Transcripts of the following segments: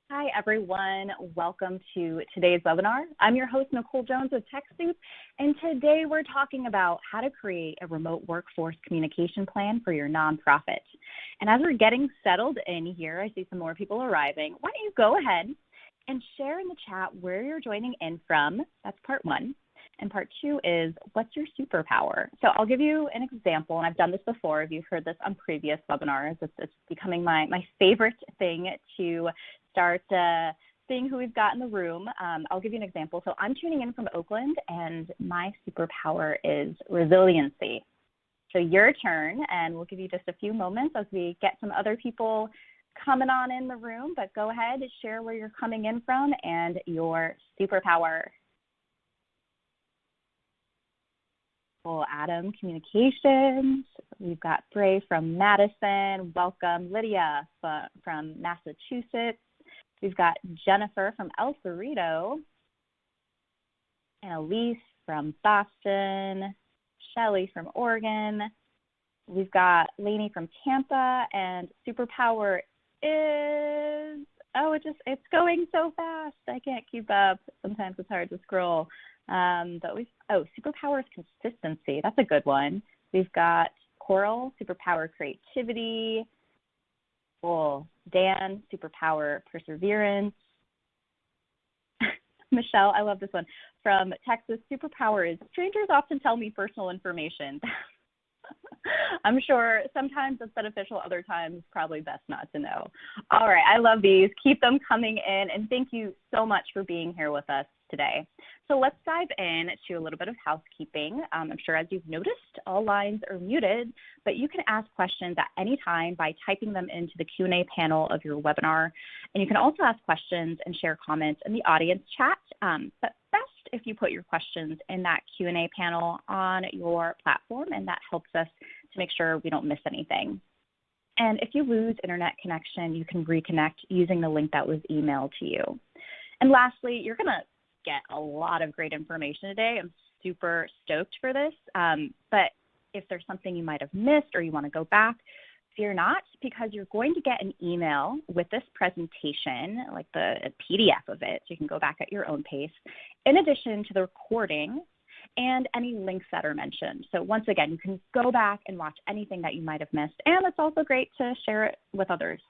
Hi, everyone. Welcome to today's webinar. I'm your host, Nicole Jones with TechSoup, and today we're talking about how to create a remote workforce communication plan for your nonprofit. And as we're getting settled in here, I see some more people arriving. Why don't you go ahead and share in the chat where you're joining in from. That's part one. And part two is, what's your superpower? So I'll give you an example, and I've done this before. If you've heard this on previous webinars, it's becoming my favorite thing to start seeing who we've got in the room. I'll give you an example. So I'm tuning in from Oakland, and my superpower is resiliency. So your turn, and we'll give you just a few moments as we get some other people coming on in the room, but go ahead and share where you're coming in from and your superpower. Adam Communications. We've got Bray from Madison. Welcome. Lydia from Massachusetts. We've got Jennifer from El Cerrito. And Elise from Boston. Shelly from Oregon. We've got Lainey from Tampa. And superpower is, it's going so fast. I can't keep up. Sometimes it's hard to scroll. Superpower is consistency. That's a good one. We've got Coral, superpower creativity. Cool. Dan, superpower perseverance. Michelle, I love this one. From Texas, superpower is strangers often tell me personal information. I'm sure sometimes it's beneficial, other times probably best not to know. All right, I love these. Keep them coming in, and thank you so much for being here with us today. So let's dive in to a little bit of housekeeping. I'm sure as you've noticed, all lines are muted, but you can ask questions at any time by typing them into the Q&A panel of your webinar. And you can also ask questions and share comments in the audience chat, but best if you put your questions in that Q&A panel on your platform, and that helps us to make sure we don't miss anything. And if you lose internet connection, you can reconnect using the link that was emailed to you. And lastly, you're going to get a lot of great information today. I'm super stoked for this. But if there's something you might have missed or you want to go back, fear not, because you're going to get an email with this presentation, like the PDF of it, so you can go back at your own pace, in addition to the recording and any links that are mentioned. So once again, you can go back and watch anything that you might have missed, and it's also great to share it with others.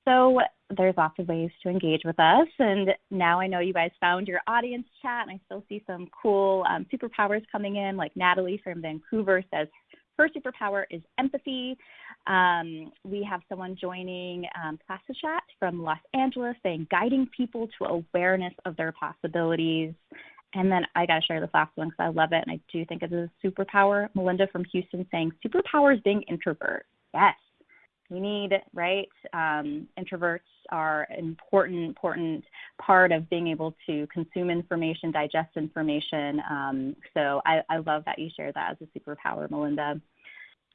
So there's lots of ways to engage with us, and now I know you guys found your audience chat, and I still see some cool superpowers coming in, like Natalie from Vancouver says her superpower is empathy. We have someone joining Chat from Los Angeles saying guiding people to awareness of their possibilities. And then I got to share this last one because I love it, and I do think it is a superpower. Melinda from Houston saying superpower is being introvert. Yes. We need, right? Introverts are an important part of being able to consume information, digest information. So I love that you share that as a superpower, Melinda.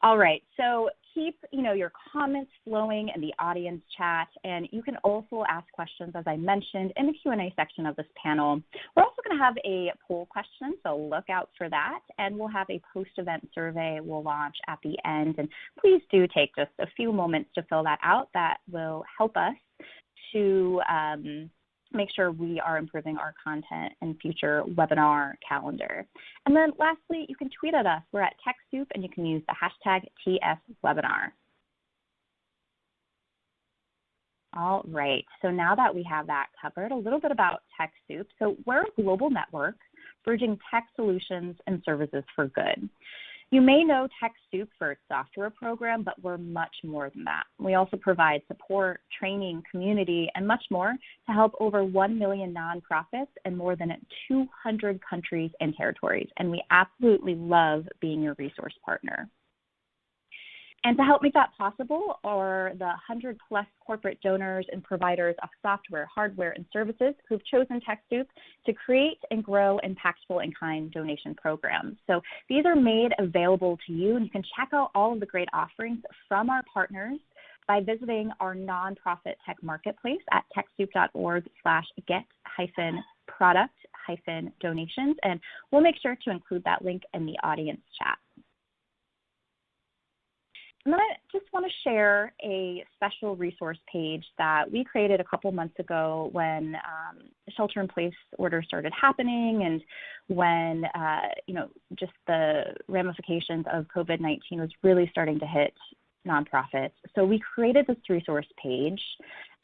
All right, so keep your comments flowing in the audience chat, and you can also ask questions, as I mentioned, in the Q&A section of this panel. We're also going to have a poll question, so look out for that, and we'll have a post-event survey we'll launch at the end, and please do take just a few moments to fill that out. That will help us to make sure we are improving our content in future webinar calendar. And then lastly, you can tweet at us. We're at TechSoup, and you can use the hashtag TSWebinar. All right, so now that we have that covered, a little bit about TechSoup. So we're a global network bridging tech solutions and services for good. You may know TechSoup for its software program, but we're much more than that. We also provide support, training, community, and much more to help over 1 million nonprofits in more than 200 countries and territories. And we absolutely love being your resource partner. And to help make that possible are the 100+ corporate donors and providers of software, hardware, and services who've chosen TechSoup to create and grow impactful in-kind donation programs. So these are made available to you, and you can check out all of the great offerings from our partners by visiting our nonprofit tech marketplace at TechSoup.org/get-product-donations, and we'll make sure to include that link in the audience chat. And then I just want to share a special resource page that we created a couple months ago when shelter-in-place orders started happening and when, just the ramifications of COVID-19 was really starting to hit nonprofits. So we created this resource page,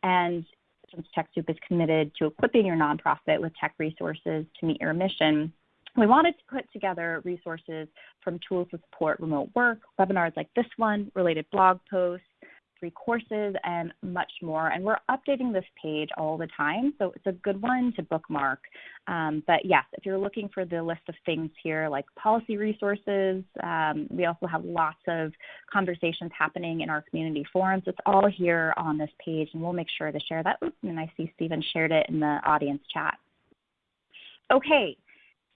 and since TechSoup is committed to equipping your nonprofit with tech resources to meet your mission, we wanted to put together resources from tools to support remote work, webinars like this one, related blog posts, free courses, and much more. And we're updating this page all the time, so it's a good one to bookmark. But yes, if you're looking for the list of things here, like policy resources, we also have lots of conversations happening in our community forums. It's all here on this page, and we'll make sure to share that. Oops, and I see Stephen shared it in the audience chat. Okay.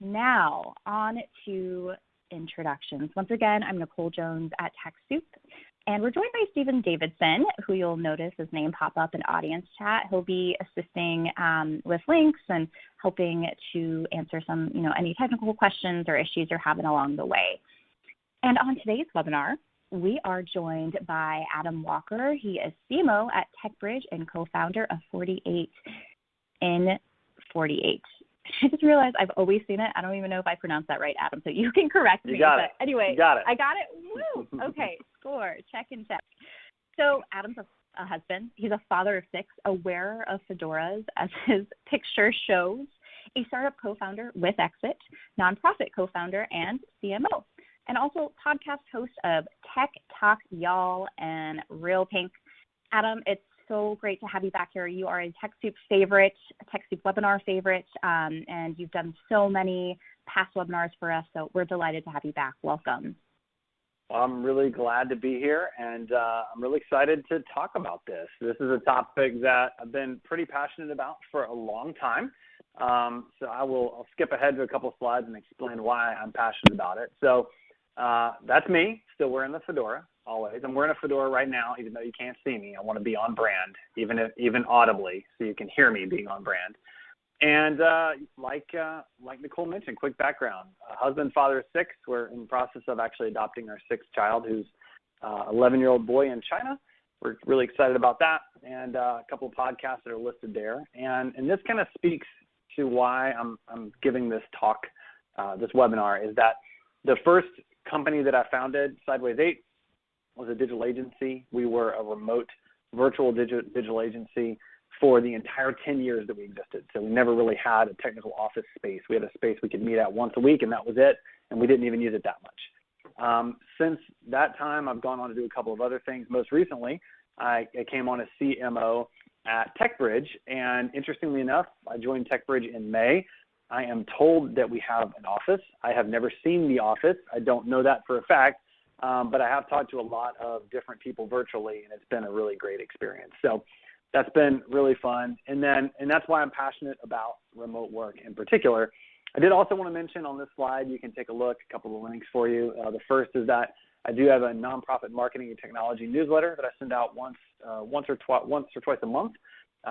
Now, on to introductions. Once again, I'm Nicole Jones at TechSoup, and we're joined by Stephen Davidson, who you'll notice his name pop up in audience chat. He'll be assisting with links and helping to answer some, any technical questions or issues you're having along the way. And on today's webinar, we are joined by Adam Walker. He is CMO at TechBridge and co-founder of 48 in 48. I just realized I've always seen it. I don't even know if I pronounced that right, Adam, so you can correct me. You got it. Anyway, you got it. I got it. Woo! Okay, score. Check and check. So Adam's a husband. He's a father of 6, a wearer of fedoras, as his picture shows, a startup co-founder with Exit, nonprofit co-founder, and CMO, and also podcast host of Tech Talk Y'all and Real Pink. Adam, it's so great to have you back here. You are a TechSoup favorite, a TechSoup webinar favorite, and you've done so many past webinars for us, so we're delighted to have you back. Welcome. Well, I'm really glad to be here, and I'm really excited to talk about this. This is a topic that I've been pretty passionate about for a long time, so I'll skip ahead to a couple slides and explain why I'm passionate about it. So that's me, still wearing the fedora. Always. I'm wearing a fedora right now, even though you can't see me. I want to be on brand, even audibly, so you can hear me being on brand. And like Nicole mentioned, quick background: husband, father of 6. We're in the process of actually adopting our 6th child, who's 11-year-old boy in China. We're really excited about that, and a couple of podcasts that are listed there. And this kind of speaks to why I'm giving this talk, this webinar, is that the first company that I founded, Sideways 8, was a digital agency. We were a remote virtual digital agency for the entire 10 years that we existed. So we never really had a technical office space. We had a space we could meet at once a week, and that was it, and we didn't even use it that much. Since that time, I've gone on to do a couple of other things. Most recently, I came on as CMO at TechBridge, and interestingly enough, I joined TechBridge in May. I am told that we have an office. I have never seen the office. I don't know that for a fact. But I have talked to a lot of different people virtually, and it's been a really great experience. So that's been really fun. And that's why I'm passionate about remote work in particular. I did also want to mention on this slide, you can take a look, a couple of links for you. The first is that I do have a nonprofit marketing and technology newsletter that I send out once or twice a month.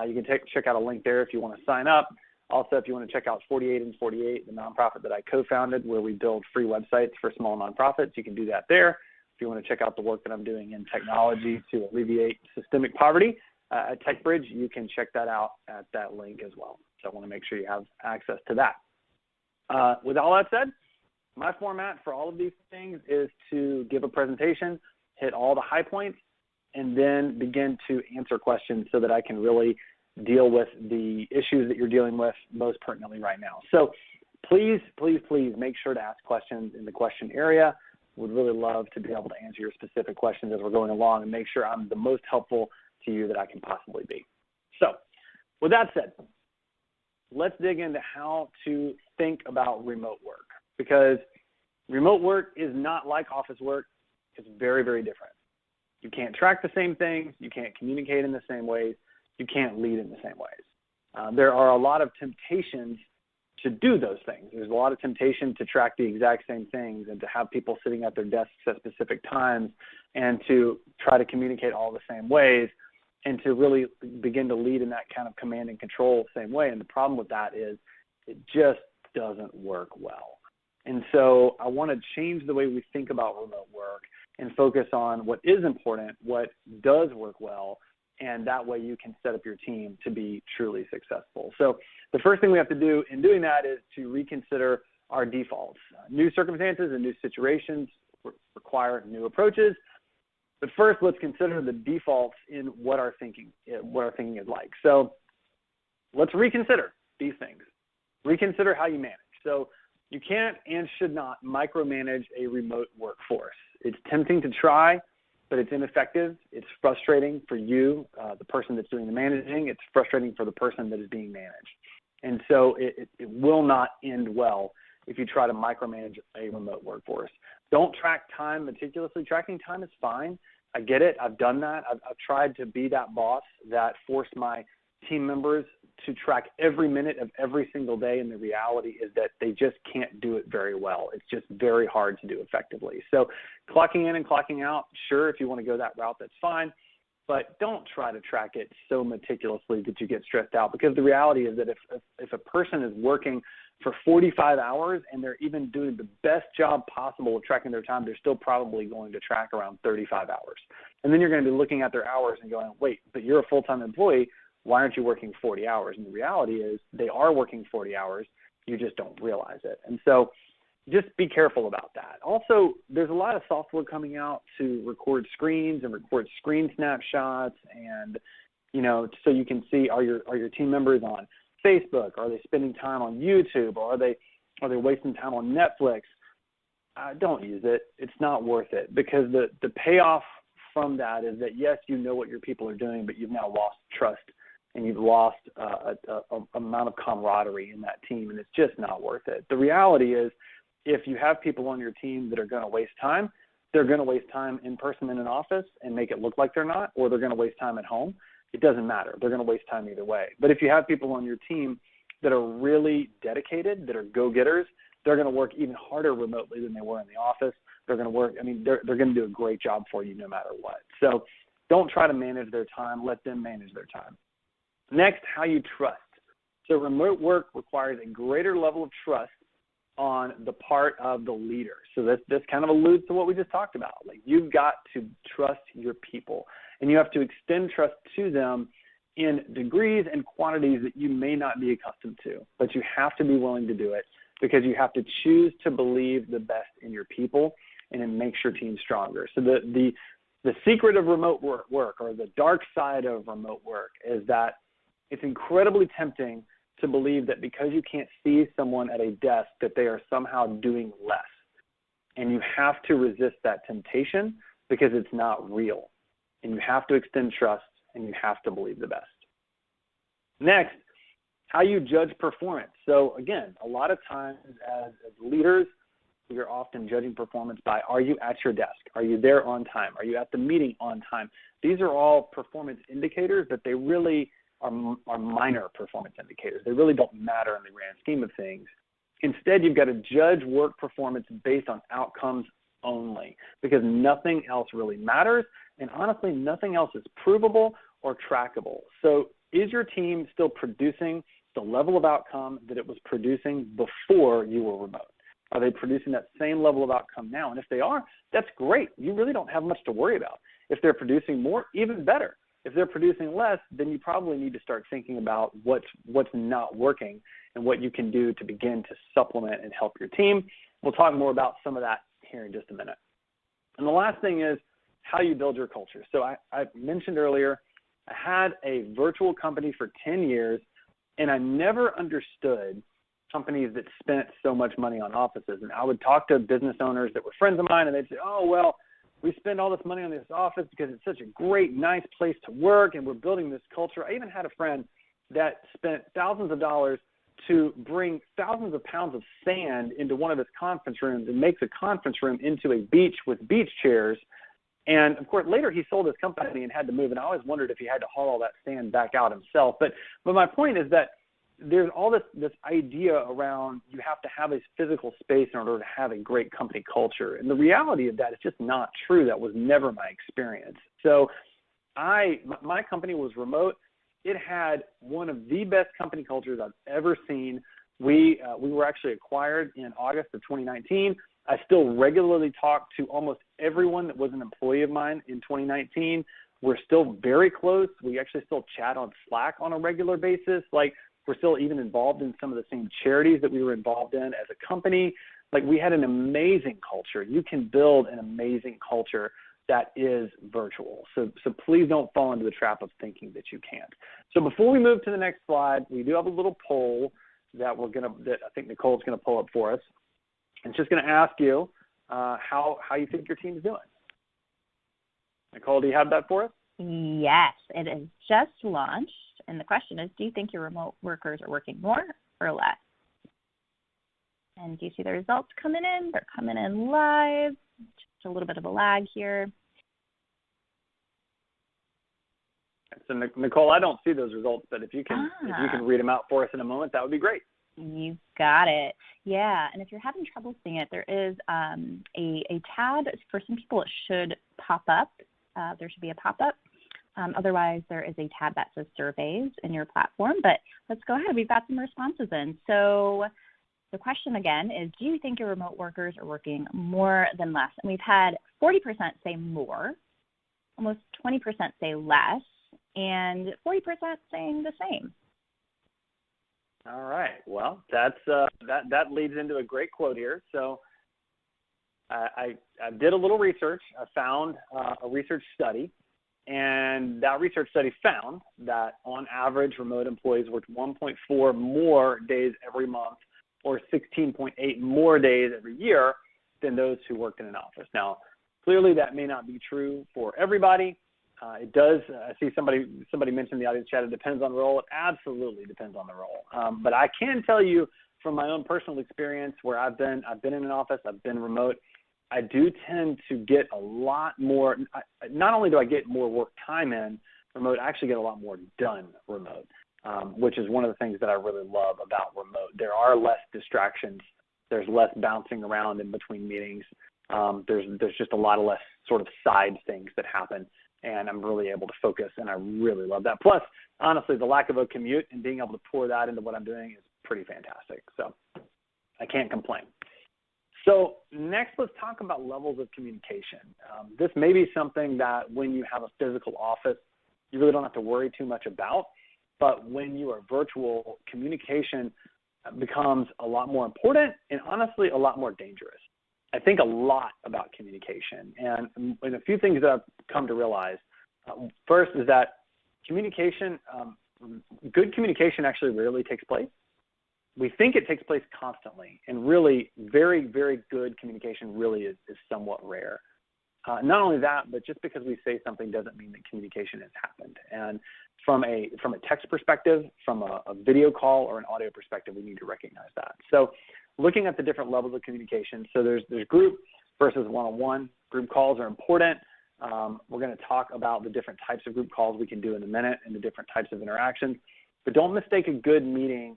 You can check out a link there if you want to sign up. Also, if you want to check out 48 in 48, the nonprofit that I co-founded, where we build free websites for small nonprofits, you can do that there. If you want to check out the work that I'm doing in technology to alleviate systemic poverty at TechBridge, you can check that out at that link as well. So I want to make sure you have access to that. With all that said, my format for all of these things is to give a presentation, hit all the high points, and then begin to answer questions so that I can really deal with the issues that you're dealing with most pertinently right now. So please, please, please make sure to ask questions in the question area. Would really love to be able to answer your specific questions as we're going along and make sure I'm the most helpful to you that I can possibly be. So with that said, let's dig into how to think about remote work, because remote work is not like office work. It's very, very different. You can't track the same things. You can't communicate in the same ways. You can't lead in the same ways. There are a lot of temptations to do those things. There's a lot of temptation to track the exact same things and to have people sitting at their desks at specific times and to try to communicate all the same ways and to really begin to lead in that kind of command and control same way. And the problem with that is it just doesn't work well. And so I want to change the way we think about remote work and and focus on what is important, what does work well, and that way you can set up your team to be truly successful. So the first thing we have to do in doing that is to reconsider our defaults. New circumstances and new situations require new approaches. But first, let's consider the defaults in what our thinking is like. So let's reconsider these things. Reconsider how you manage. So you can't and should not micromanage a remote workforce. It's tempting to try, but it's ineffective. It's frustrating for you, the person that's doing the managing. It's frustrating for the person that is being managed. And so it will not end well if you try to micromanage a remote workforce. Don't track time meticulously. Tracking time is fine. I get it. I've done that. I've tried to be that boss that forced my team members to track every minute of every single day, and the reality is that they just can't do it very well. It's just very hard to do effectively. So clocking in and clocking out, sure, if you want to go that route, that's fine, but don't try to track it so meticulously that you get stressed out, because the reality is that if a person is working for 45 hours and they're even doing the best job possible of tracking their time, they're still probably going to track around 35 hours. And then you're going to be looking at their hours and going, wait, but you're a full-time employee. Why aren't you working 40 hours? And the reality is they are working 40 hours. You just don't realize it. And so just be careful about that. Also, there's a lot of software coming out to record screens and record screen snapshots, and, you know, so you can see, are your team members on Facebook? Are they spending time on YouTube? Or are they wasting time on Netflix? Don't use it. It's not worth it, because the payoff from that is that, yes, you know what your people are doing, but you've now lost trust and you've lost an amount of camaraderie in that team, and it's just not worth it. The reality is, if you have people on your team that are going to waste time, they're going to waste time in person in an office and make it look like they're not, or they're going to waste time at home. It doesn't matter. They're going to waste time either way. But if you have people on your team that are really dedicated, that are go-getters, they're going to work even harder remotely than they were in the office. They're going to work, they're going to do a great job for you no matter what. So don't try to manage their time. Let them manage their time. Next, how you trust. So remote work requires a greater level of trust on the part of the leader. So this kind of alludes to what we just talked about. Like, you've got to trust your people, and you have to extend trust to them in degrees and quantities that you may not be accustomed to, but you have to be willing to do it, because you have to choose to believe the best in your people, and it makes your team stronger. So the secret of remote work, or the dark side of remote work, is that it's incredibly tempting to believe that because you can't see someone at a desk that they are somehow doing less. And you have to resist that temptation, because it's not real. And you have to extend trust, and you have to believe the best. Next, how you judge performance. So again, a lot of times as leaders, we are often judging performance by, are you at your desk? Are you there on time? Are you at the meeting on time? These are all performance indicators, but they really are minor performance indicators. They really don't matter in the grand scheme of things. Instead, you've got to judge work performance based on outcomes only, because nothing else really matters, and honestly, nothing else is provable or trackable. So is your team still producing the level of outcome that it was producing before you were remote? Are they producing that same level of outcome now? And if they are, that's great. You really don't have much to worry about. If they're producing more, even better. If they're producing less, then you probably need to start thinking about what's not working and what you can do to begin to supplement and help your team. We'll talk more about some of that here in just a minute. And the last thing is how you build your culture. So I mentioned earlier, I had a virtual company for 10 years, and I never understood companies that spent so much money on offices. And I would talk to business owners that were friends of mine, and they'd say, oh, well, we spend all this money on this office because it's such a great, nice place to work, and we're building this culture. I even had a friend that spent thousands of dollars to bring thousands of pounds of sand into one of his conference rooms and make the conference room into a beach with beach chairs. And, of course, later he sold his company and had to move, and I always wondered if he had to haul all that sand back out himself. But my point is that there's all this idea around you have to have a physical space in order to have a great company culture. And the reality of that is just not true. That was never my experience. So my company was remote. It had one of the best company cultures I've ever seen. We were actually acquired in August of 2019. I still regularly talk to almost everyone that was an employee of mine in 2019. We're still very close. We actually still chat on Slack on a regular basis. Like, we're still even involved in some of the same charities that we were involved in as a company. Like, we had an amazing culture. You can build an amazing culture that is virtual. So please don't fall into the trap of thinking that you can't. So before we move to the next slide, we do have a little poll that I think Nicole's gonna pull up for us. It's just gonna ask you how you think your team is doing. Nicole, do you have that for us? Yes, it is just launched. And the question is, do you think your remote workers are working more or less? And do you see the results coming in? They're coming in live. Just a little bit of a lag here. So Nicole, I don't see those results, but if you can read them out for us in a moment, that would be great. You got it. Yeah, and if you're having trouble seeing it, there is a tab. For some people, it should pop up. There should be a pop-up. Otherwise, there is a tab that says surveys in your platform. But let's go ahead. We've got some responses in. So the question again is, do you think your remote workers are working more than less? And we've had 40% say more, almost 20% say less, and 40% saying the same. All right. Well, that leads into a great quote here. So I did a little research. I found a research study, and that research study found that on average, remote employees worked 1.4 more days every month, or 16.8 more days every year than those who worked in an office. Now, clearly that may not be true for everybody. It does. I see somebody mentioned in the audience chat, it depends on the role. It absolutely depends on the role. But I can tell you from my own personal experience where I've been in an office, I've been remote, I do tend to get a lot more. Not only do I get more work time in remote, I actually get a lot more done remote, which is one of the things that I really love about remote. There are less distractions. There's less bouncing around in between meetings. There's just a lot of less sort of side things that happen, and I'm really able to focus, and I really love that. Plus, honestly, the lack of a commute and being able to pour that into what I'm doing is pretty fantastic. So I can't complain. So next, let's talk about levels of communication. This may be something that when you have a physical office, you really don't have to worry too much about. But when you are virtual, communication becomes a lot more important and honestly a lot more dangerous. I think a lot about communication, and a few things that I've come to realize. First is that communication, good communication actually rarely takes place. We think it takes place constantly, and really very, very good communication really is somewhat rare. Not only that, but just because we say something doesn't mean that communication has happened. And from a text perspective, from a video call or an audio perspective, we need to recognize that. So looking at the different levels of communication, so there's group versus one-on-one. Group calls are important. We're going to talk about the different types of group calls we can do in a minute and the different types of interactions. But don't mistake a good meeting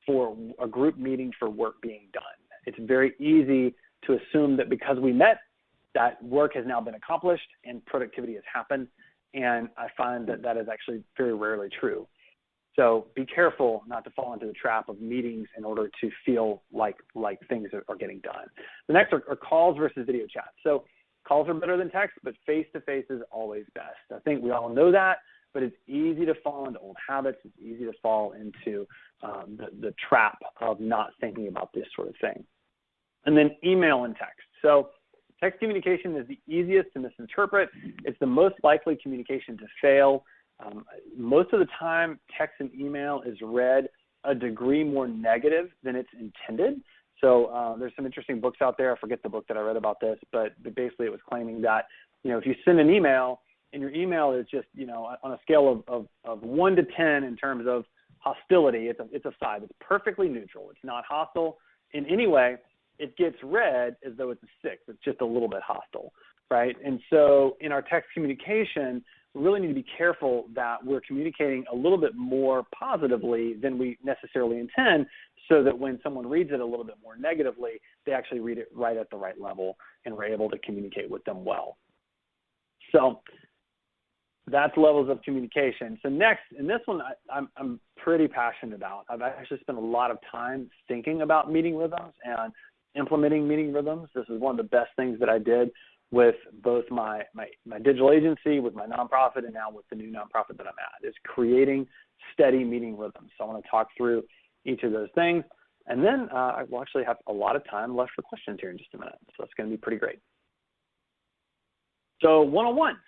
for a group meeting for work being done. It's very easy to assume that because we met, that work has now been accomplished and productivity has happened, and I find that that is actually very rarely true. So be careful not to fall into the trap of meetings in order to feel like things are getting done. The next are calls versus video chat. So calls are better than text, but face-to-face is always best. I think we all know that, but it's easy to fall into old habits. It's easy to fall into the trap of not thinking about this sort of thing. And then email and text. So text communication is the easiest to misinterpret. It's the most likely communication to fail. Most of the time, text and email is read a degree more negative than it's intended. So there's some interesting books out there. I forget the book that I read about this, but basically it was claiming that, if you send an email and your email is just, on a scale of 1 to 10 in terms of hostility, it's a 5. It's perfectly neutral. It's not hostile in any way. It gets read as though it's a 6. It's just a little bit hostile, right? And so in our text communication, we really need to be careful that we're communicating a little bit more positively than we necessarily intend, so that when someone reads it a little bit more negatively, they actually read it right at the right level and we're able to communicate with them well. So that's levels of communication. So next, and this one I'm pretty passionate about. I've actually spent a lot of time thinking about meeting rhythms, and implementing meeting rhythms. This is one of the best things that I did with both my digital agency, with my nonprofit, and now with the new nonprofit that I'm at, is creating steady meeting rhythms. So I want to talk through each of those things. And then I will actually have a lot of time left for questions here in just a minute. So it's going to be pretty great. So one-on-ones.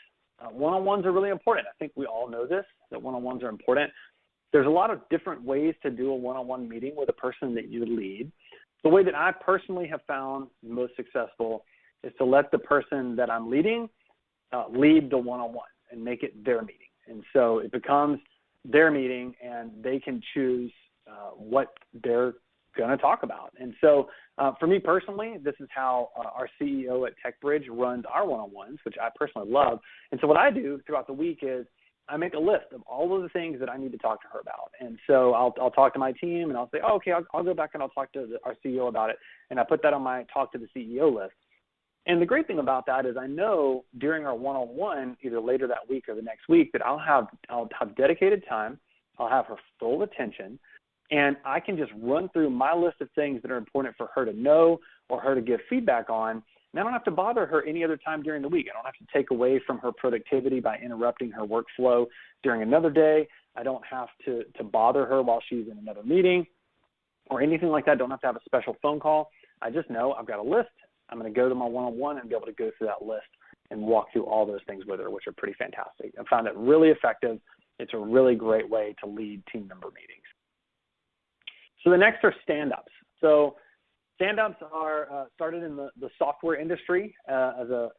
One-on-ones are really important. I think we all know this, that one-on-ones are important. There's a lot of different ways to do a one-on-one meeting with a person that you lead. The way that I personally have found most successful is to let the person that I'm leading lead the one-on-one and make it their meeting. And so it becomes their meeting, and they can choose what they're going to talk about. And so for me personally, this is how our CEO at TechBridge runs our one-on-ones, which I personally love. And so what I do throughout the week is I make a list of all of the things that I need to talk to her about. And so I'll talk to my team, and I'll say, oh, okay, I'll go back and I'll talk to our CEO about it. And I put that on my talk to the CEO list. And the great thing about that is I know during our one-on-one, either later that week or the next week, that I'll have dedicated time, I'll have her full attention, and I can just run through my list of things that are important for her to know or her to give feedback on. And I don't have to bother her any other time during the week. I don't have to take away from her productivity by interrupting her workflow during another day. I don't have to bother her while she's in another meeting or anything like that. I don't have to have a special phone call. I just know I've got a list. I'm going to go to my one-on-one and be able to go through that list and walk through all those things with her, which are pretty fantastic. I found it really effective. It's a really great way to lead team member meetings. So the next are stand-ups. So stand-ups are started in the software industry as a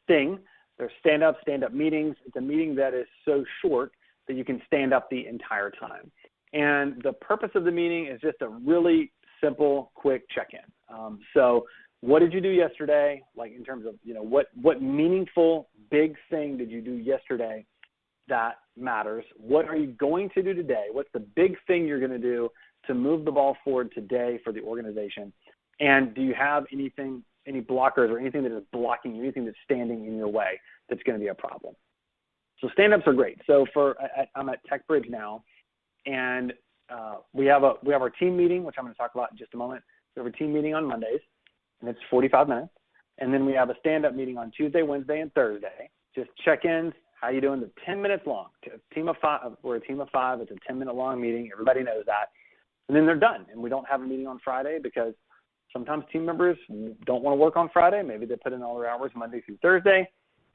thing. There's stand-up meetings. It's a meeting that is so short that you can stand up the entire time. And the purpose of the meeting is just a really simple, quick check-in. So what did you do yesterday? Like in terms of, what meaningful, big thing did you do yesterday that matters? What are you going to do today? What's the big thing you're going to do to move the ball forward today for the organization? And do you have any blockers or anything that is blocking you, anything that's standing in your way that's going to be a problem? So stand-ups are great. So I'm at TechBridge now, and we have our team meeting, which I'm going to talk about in just a moment. We have a team meeting on Mondays, and it's 45 minutes. And then we have a stand-up meeting on Tuesday, Wednesday, and Thursday. Just check-ins. How you doing? They're 10 minutes long. Team of 5. We're a team of 5. It's a 10-minute long meeting. Everybody knows that. And then they're done. And we don't have a meeting on Friday because sometimes team members don't want to work on Friday. Maybe they put in all their hours Monday through Thursday,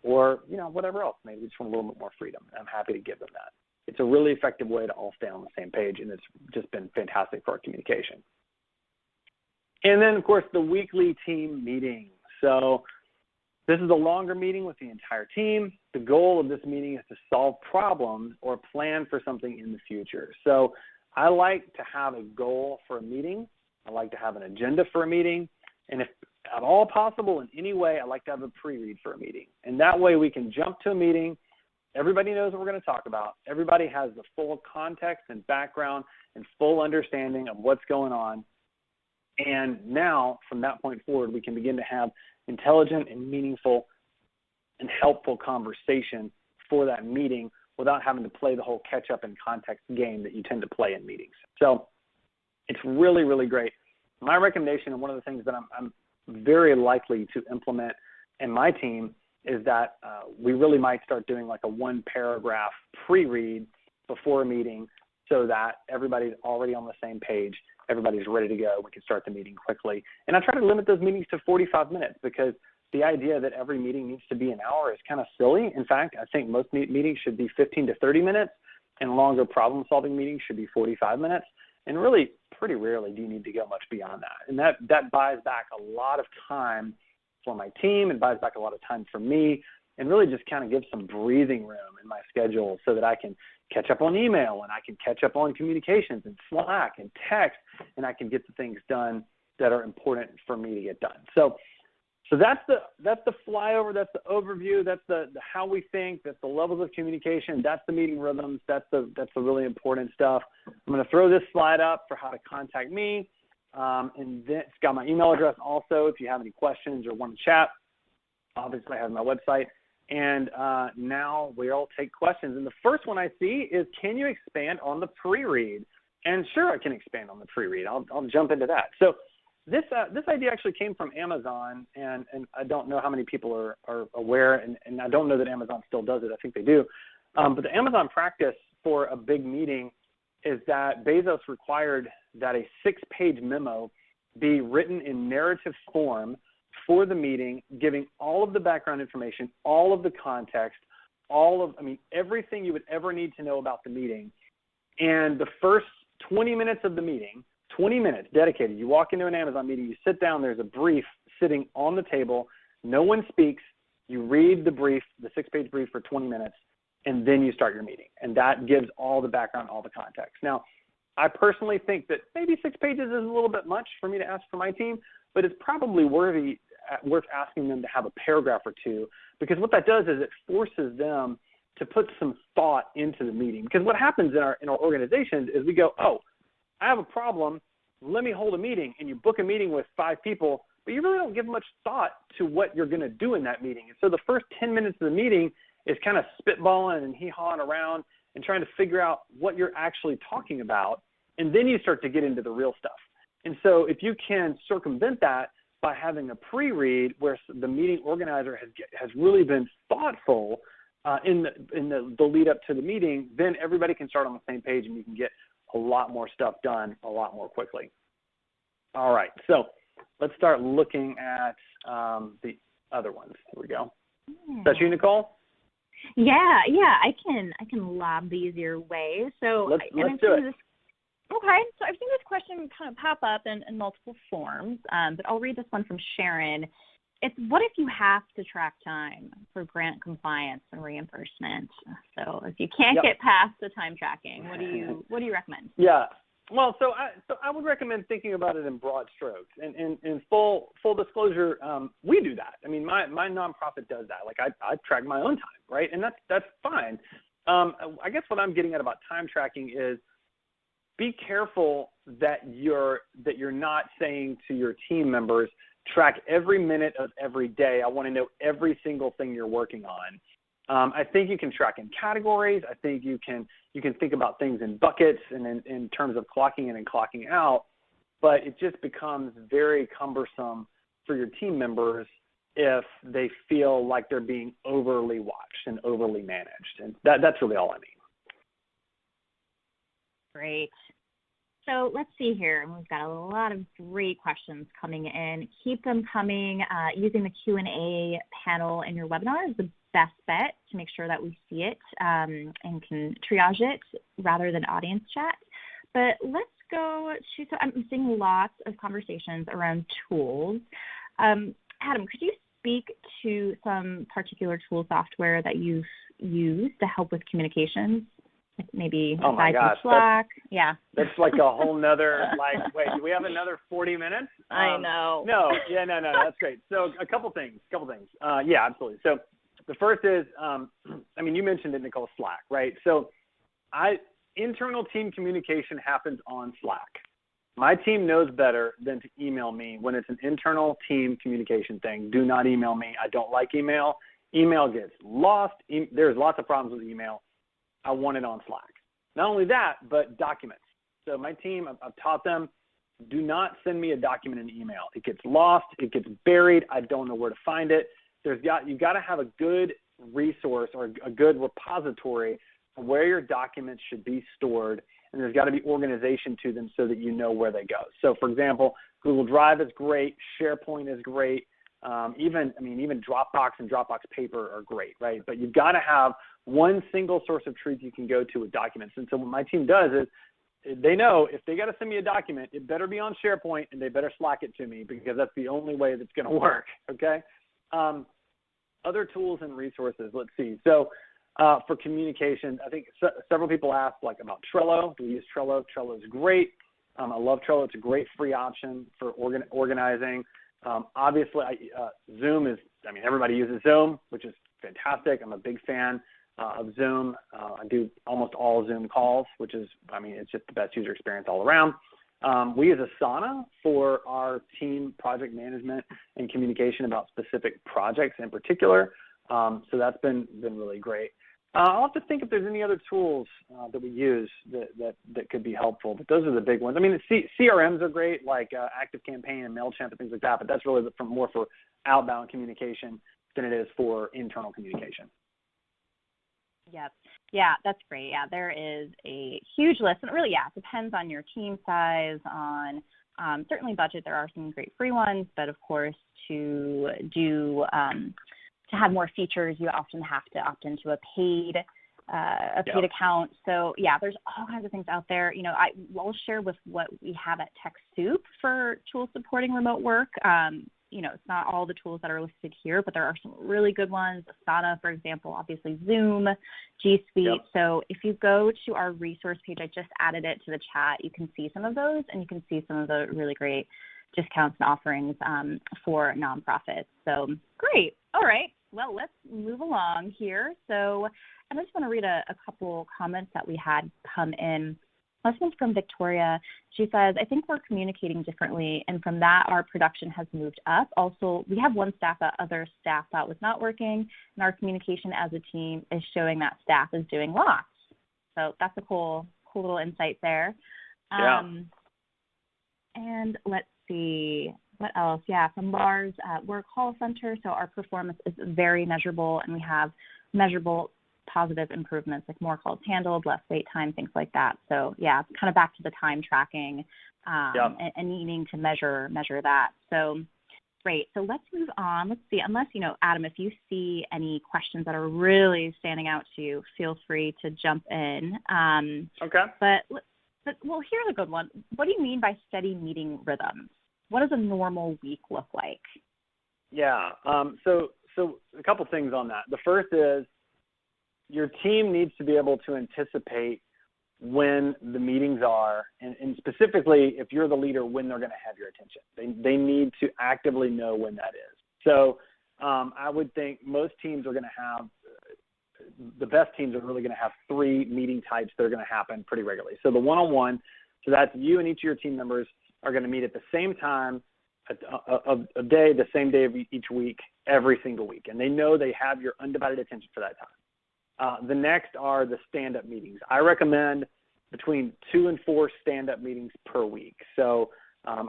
or whatever else. Maybe they just want a little bit more freedom. I'm happy to give them that. It's a really effective way to all stay on the same page, and it's just been fantastic for our communication. And then, of course, the weekly team meeting. So this is a longer meeting with the entire team. The goal of this meeting is to solve problems or plan for something in the future. So I like to have a goal for a meeting. I like to have an agenda for a meeting. And if at all possible in any way, I like to have a pre-read for a meeting. And that way we can jump to a meeting. Everybody knows what we're going to talk about. Everybody has the full context and background and full understanding of what's going on. And now, from that point forward, we can begin to have intelligent and meaningful and helpful conversation for that meeting without having to play the whole catch-up and context game that you tend to play in meetings. So it's really, really great. My recommendation, and one of the things that I'm very likely to implement in my team, is that we really might start doing like a one-paragraph pre-read before a meeting so that everybody's already on the same page, everybody's ready to go, we can start the meeting quickly. And I try to limit those meetings to 45 minutes because the idea that every meeting needs to be an hour is kind of silly. In fact, I think most meetings should be 15 to 30 minutes, and longer problem-solving meetings should be 45 minutes. And really, pretty rarely do you need to go much beyond that. And that buys back a lot of time for my team, and buys back a lot of time for me, and really just kind of gives some breathing room in my schedule so that I can catch up on email, and I can catch up on communications and Slack and text, and I can get the things done that are important for me to get done. So that's the flyover, that's the overview, that's the how we think, that's the levels of communication, that's the meeting rhythms, that's the really important stuff. I'm going to throw this slide up for how to contact me, and then it's got my email address also if you have any questions or want to chat. Obviously, I have my website. And now we'll take questions. And the first one I see is, can you expand on the pre-read? And sure, I can expand on the pre-read. I'll jump into that. So this idea actually came from Amazon, and I don't know how many people are aware, and I don't know that Amazon still does it. I think they do. But the Amazon practice for a big meeting is that Bezos required that a 6-page memo be written in narrative form for the meeting, giving all of the background information, all of the context, everything you would ever need to know about the meeting. And the first 20 minutes of the meeting, 20 minutes dedicated. You walk into an Amazon meeting, you sit down, there's a brief sitting on the table, no one speaks, you read the brief, the 6-page brief for 20 minutes, and then you start your meeting. And that gives all the background, all the context. Now, I personally think that maybe 6 pages is a little bit much for me to ask for my team, but it's probably worth asking them to have a paragraph or two, because what that does is it forces them to put some thought into the meeting. Because what happens in our organizations is we go, oh, I have a problem, let me hold a meeting, and you book a meeting with 5 people, but you really don't give much thought to what you're going to do in that meeting. And so the first 10 minutes of the meeting is kind of spitballing and hee-hawing around and trying to figure out what you're actually talking about, and then you start to get into the real stuff. And so if you can circumvent that by having a pre-read where the meeting organizer has really been thoughtful in the lead up to the meeting, then everybody can start on the same page and you can get a lot more stuff done a lot more quickly. All right, so let's start looking at the other ones. Here we go. Is that you, Nicole? Yeah, I can lob these your way. So let's do it. Okay, so I've seen this question kind of pop up in multiple forms, but I'll read this one from Sharon. It's, what if you have to track time for grant compliance and reimbursement? So if you can't get past the time tracking, what do you recommend? Yeah, well, so I would recommend thinking about it in broad strokes. And in full disclosure, we do that. I mean, my nonprofit does that. Like I track my own time, right? And that's fine. I guess what I'm getting at about time tracking is, be careful that you're not saying to your team members, track every minute of every day. I want to know every single thing you're working on. I think you can track in categories. I think you can think about things in buckets and in terms of clocking in and clocking out. But it just becomes very cumbersome for your team members if they feel like they're being overly watched and overly managed. And that's really all I mean. Great. So let's see here. We've got a lot of great questions coming in. Keep them coming. Using the Q&A panel in your webinar is the best bet to make sure that we see it and can triage it rather than audience chat. But let's go to, so I'm seeing lots of conversations around tools. Adam, could you speak to some particular tool software that you've used to help with communications? Maybe aside from Slack. That's like a whole nother, wait, do we have another 40 minutes? I know. No, that's great. So a couple things. Yeah, absolutely. So the first is, you mentioned it, Nicole, Slack, right? So internal team communication happens on Slack. My team knows better than to email me when it's an internal team communication thing. Do not email me. I don't like email. Email gets lost. There's lots of problems with email. I want it on Slack. Not only that, but documents. So my team, I've taught them, do not send me a document in email. It gets lost. It gets buried. I don't know where to find it. You've got to have a good resource or a good repository where your documents should be stored, and there's got to be organization to them so that you know where they go. So, for example, Google Drive is great. SharePoint is great. Even Dropbox and Dropbox Paper are great, right? But you've got to have one single source of truth you can go to with documents. And so what my team does is they know if they got to send me a document, it better be on SharePoint and they better Slack it to me because that's the only way that's going to work, okay? Other tools and resources, let's see. So for communication, I think several people asked about Trello. Do we use Trello? Trello is great. I love Trello. It's a great free option for organizing. Obviously, Zoom is, everybody uses Zoom, which is fantastic. I'm a big fan of Zoom. I do almost all Zoom calls, which is, it's just the best user experience all around. We use Asana for our team project management and communication about specific projects in particular. So that's been really great. I'll have to think if there's any other tools that we use that could be helpful, but those are the big ones. I mean, CRMs are great, like ActiveCampaign and MailChimp and things like that, but that's really more for outbound communication than it is for internal communication. Yep. Yeah, that's great. Yeah, there is a huge list. And really, it depends on your team size, on certainly budget. There are some great free ones, but of course, to have more features, you often have to opt into a paid account. So there's all kinds of things out there. I'll share with what we have at TechSoup for tools supporting remote work. It's not all the tools that are listed here, but there are some really good ones. Asana, for example, obviously Zoom, G Suite. Yep. So if you go to our resource page, I just added it to the chat. You can see some of those, and you can see some of the really great discounts and offerings for nonprofits. So great. All right. Well, let's move along here. So I just want to read a couple comments that we had come in. This one's from Victoria. She says, I think we're communicating differently, and from that, our production has moved up. Also, we have one staff that other staff thought was not working, and our communication as a team is showing that staff is doing lots. So that's a cool little insight there. And let's see, what else? From Lars, we're a call center, so our performance is very measurable, and we have measurable positive improvements, like more calls handled, less wait time, things like that. So kind of back to the time tracking and needing to measure that. So great. So let's move on. Let's see, unless, Adam, if you see any questions that are really standing out to you, feel free to jump in. Okay. But here's a good one. What do you mean by steady meeting rhythms? What does a normal week look like? Yeah. So a couple things on that. The first is, your team needs to be able to anticipate when the meetings are, and specifically, if you're the leader, when they're going to have your attention. They need to actively know when that is. So I would think most teams are going to have, the best teams are really going to have 3 meeting types that are going to happen pretty regularly. So the one-on-one, so that's you and each of your team members are going to meet at the same time a day, the same day of each week, every single week. And they know they have your undivided attention for that time. The next are the stand-up meetings. I recommend between 2 and 4 stand-up meetings per week. So,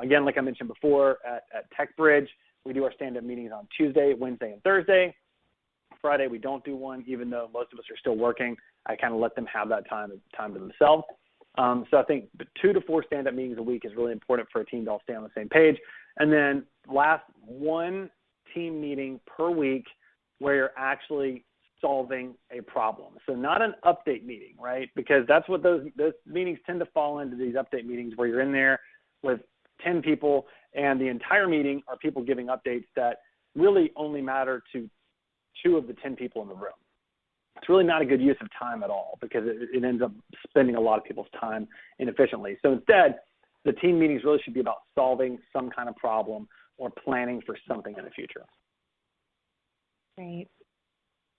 again, like I mentioned before, at TechBridge, we do our stand-up meetings on Tuesday, Wednesday, and Thursday. Friday, we don't do one, even though most of us are still working. I kind of let them have that time to themselves. So I think 2 to 4 stand-up meetings a week is really important for a team to all stay on the same page. And then last, 1 team meeting per week where you're actually solving a problem. So not an update meeting, right? Because that's what those meetings tend to fall into, these update meetings where you're in there with 10 people and the entire meeting are people giving updates that really only matter to 2 of the 10 people in the room. It's really not a good use of time at all because it ends up spending a lot of people's time inefficiently. So instead, the team meetings really should be about solving some kind of problem or planning for something in the future. Great.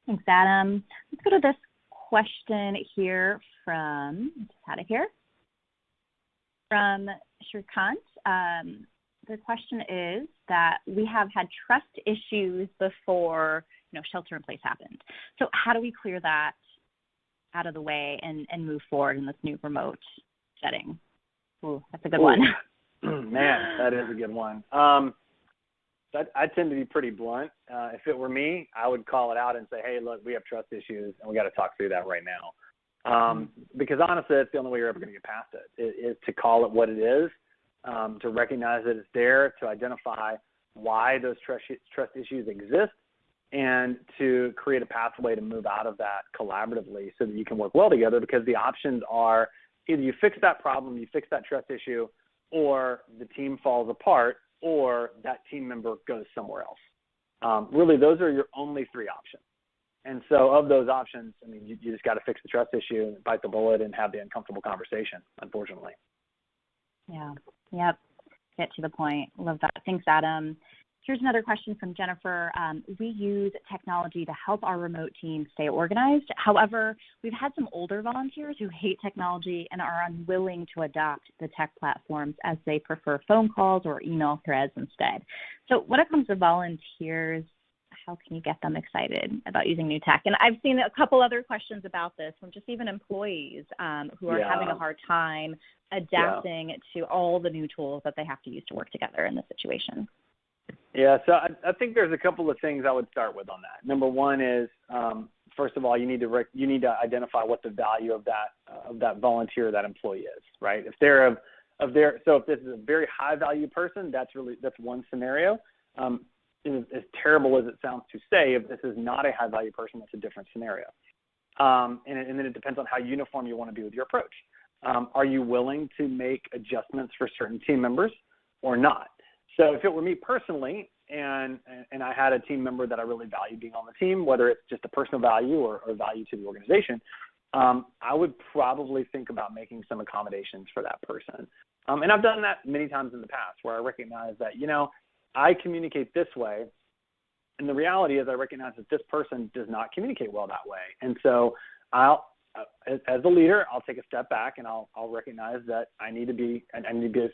Thanks, Adam. Let's go to this question here from Shrikant. The question is that we have had trust issues before, shelter-in-place happened. So how do we clear that out of the way and move forward in this new remote setting? Ooh, that's a good one. Man, that is a good one. I tend to be pretty blunt. If it were me, I would call it out and say, hey, look, we have trust issues, and we got to talk through that right now. Because honestly, that's the only way you're ever going to get past it, is to call it what it is, to recognize that it's there, to identify why those trust issues exist, and to create a pathway to move out of that collaboratively so that you can work well together, because the options are either you fix that problem, you fix that trust issue, or the team falls apart, or that team member goes somewhere else. Really, those are your only 3 options. And so of those options, I mean, you just got to fix the trust issue, bite the bullet, and have the uncomfortable conversation, unfortunately. Yeah. Yep. Get to the point. Love that. Thanks, Adam. Here's another question from Jennifer. We use technology to help our remote team stay organized. However, we've had some older volunteers who hate technology and are unwilling to adopt the tech platforms as they prefer phone calls or email threads instead. So when it comes to volunteers, how can you get them excited about using new tech? And I've seen a couple other questions about this from just even employees who are having a hard time adapting to all the new tools that they have to use to work together in this situation. Yeah, so I think there's a couple of things I would start with on that. Number one is, first of all, you need to identify what the value of that volunteer, that employee is, right? If this is a very high value person, that's one scenario. As terrible as it sounds to say, if this is not a high value person, that's a different scenario. And then it depends on how uniform you want to be with your approach. Are you willing to make adjustments for certain team members or not? So if it were me personally, and I had a team member that I really value being on the team, whether it's just a personal value or value to the organization, I would probably think about making some accommodations for that person. And I've done that many times in the past where I recognize that, I communicate this way, and the reality is I recognize that this person does not communicate well that way. And so as a leader, I'll take a step back and I'll recognize that I need to be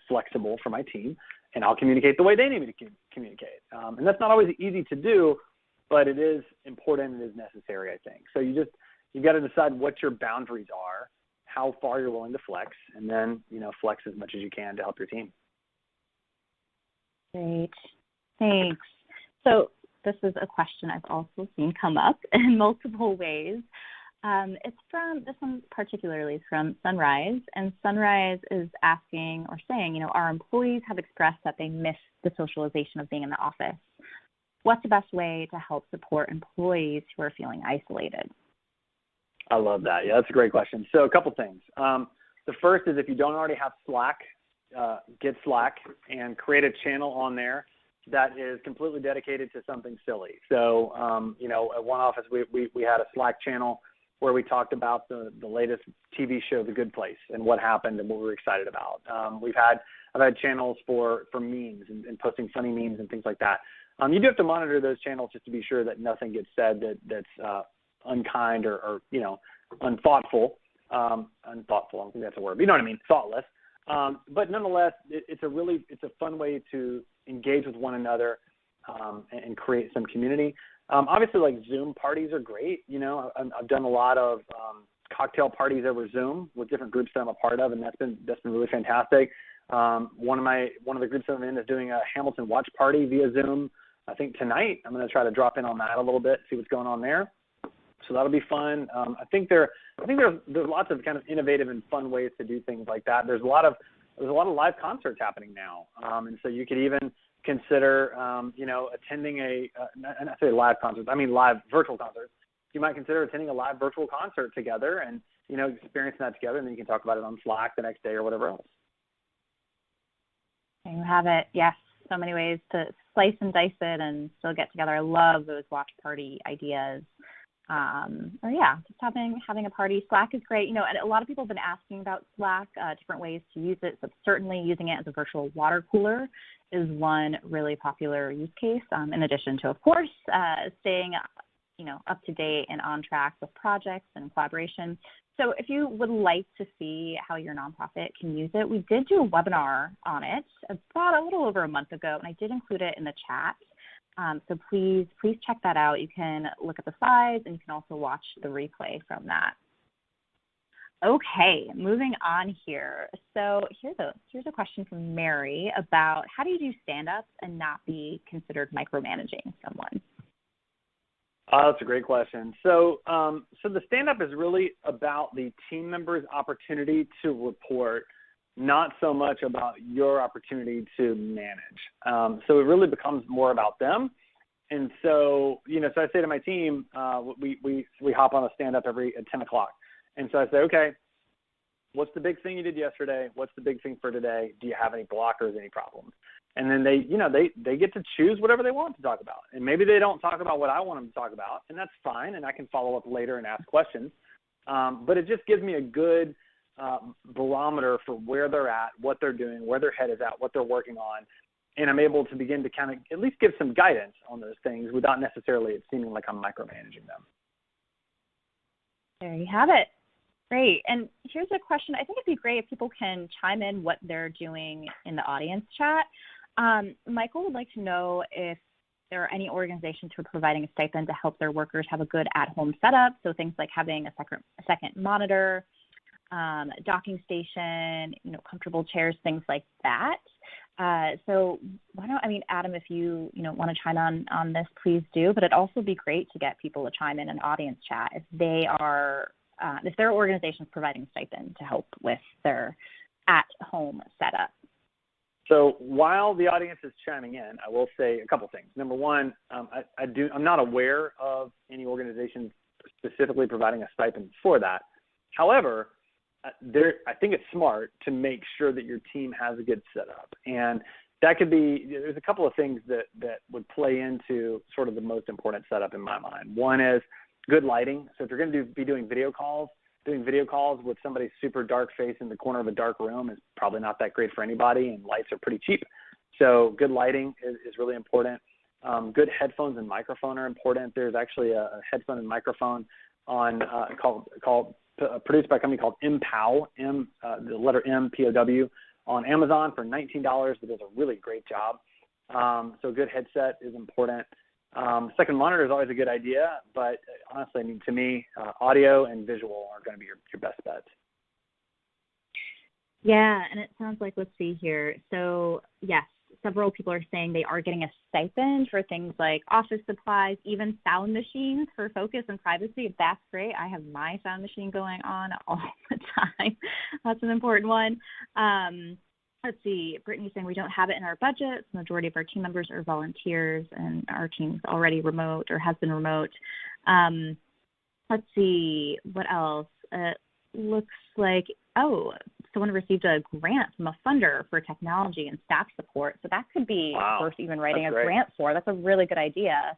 flexible for my team, and I'll communicate the way they need me to communicate. And that's not always easy to do, but it is important and is necessary, I think. So you've got to decide what your boundaries are, how far you're willing to flex, and then, flex as much as you can to help your team. Great. Thanks. So this is a question I've also seen come up in multiple ways. This one particularly is from Sunrise, and Sunrise is asking or saying, our employees have expressed that they miss the socialization of being in the office. What's the best way to help support employees who are feeling isolated? I love that. Yeah, that's a great question. So a couple things. The first is if you don't already have Slack, get Slack and create a channel on there that is completely dedicated to something silly. So, at one office, we had a Slack channel where we talked about the latest TV show, The Good Place, and what happened and what we were excited about. I've had channels for memes and posting funny memes and things like that. You do have to monitor those channels just to be sure that nothing gets said that's unkind or unthoughtful. Unthoughtful, I don't think that's a word, but you know what I mean, thoughtless. But nonetheless, it's a fun way to engage with one another and create some community. Obviously, like Zoom parties are great. I've done a lot of cocktail parties over Zoom with different groups that I'm a part of, and that's been really fantastic. One of the groups that I'm in is doing a Hamilton watch party via Zoom. I think tonight I'm going to try to drop in on that a little bit, see what's going on there. So that'll be fun. I think there's lots of kind of innovative and fun ways to do things like that. There's a lot of live concerts happening now, and so you could even consider attending and I say live concerts, I mean live virtual concerts. You might consider attending a live virtual concert together and experiencing that together, and then you can talk about it on Slack the next day or whatever else. There you have it. Yes, so many ways to slice and dice it and still get together. I love those watch party ideas. Just having a party. Slack is great. And a lot of people have been asking about Slack, different ways to use it. So certainly using it as a virtual water cooler is one really popular use case. In addition to, of course, staying, up to date and on track with projects and collaboration. So if you would like to see how your nonprofit can use it, we did do a webinar on it about a little over a month ago, and I did include it in the chat. So please check that out. You can look at the slides, and you can also watch the replay from that. Okay, moving on here. So here's a question from Mary about how do you do stand-ups and not be considered micromanaging someone? That's a great question. So the stand-up is really about the team member's opportunity to report, not so much about your opportunity to manage. So it really becomes more about them. And so, so I say to my team, we hop on a stand-up at 10 o'clock. And so I say, okay, what's the big thing you did yesterday? What's the big thing for today? Do you have any blockers, any problems? And then they get to choose whatever they want to talk about. And maybe they don't talk about what I want them to talk about, and that's fine, and I can follow up later and ask questions. But it just gives me a good barometer for where they're at, what they're doing, where their head is at, what they're working on. And I'm able to begin to kind of at least give some guidance on those things without necessarily it seeming like I'm micromanaging them. There you have it. Great. And here's a question. I think it'd be great if people can chime in what they're doing in the audience chat. Michael would like to know if there are any organizations who are providing a stipend to help their workers have a good at-home setup. So things like having a second monitor, docking station, comfortable chairs, things like that. So Adam, if you want to chime on this, please do. But it'd also be great to get people to chime in an audience chat if their organization is providing a stipend to help with their at-home setup. So while the audience is chiming in, I will say a couple things. Number one, I'm not aware of any organizations specifically providing a stipend for that. However, I think it's smart to make sure that your team has a good setup. And that could be, there's a couple of things that would play into sort of the most important setup in my mind. One is good lighting. So if you're going to be doing video calls with somebody's super dark face in the corner of a dark room is probably not that great for anybody, and lights are pretty cheap. So good lighting is really important. Good headphones and microphone are important. There's actually a headphone and microphone on produced by a company called MPOW, the letter M, P-O-W, on Amazon for $19. It does a really great job. So good headset is important. Second monitor is always a good idea, but honestly, to me, audio and visual are going to be your best bets. Yeah, and it sounds like, let's see here. So, yes, several people are saying they are getting a stipend for things like office supplies, even sound machines for focus and privacy. That's great. I have my sound machine going on all the time. That's an important one. Let's see. Brittany's saying we don't have it in our budget. The majority of our team members are volunteers, and our team's already remote or has been remote. Let's see. What else? Looks like, someone received a grant from a funder for technology and staff support. So that could be worth even writing a grant for. That's a really good idea.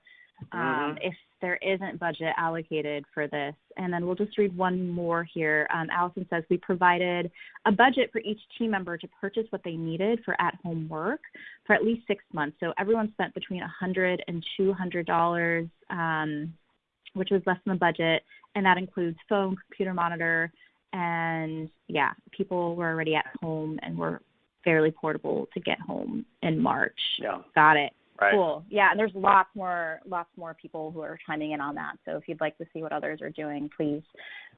If there isn't budget allocated for this. And then we'll just read one more here. Allison says, we provided a budget for each team member to purchase what they needed for at-home work for at least 6 months. So everyone spent between $100 and $200, which was less than the budget. And that includes phone, computer monitor, and people were already at home and were fairly portable to get home in March. Yeah. Got it. Right. Cool. Yeah, and there's lots more people who are chiming in on that. So if you'd like to see what others are doing, please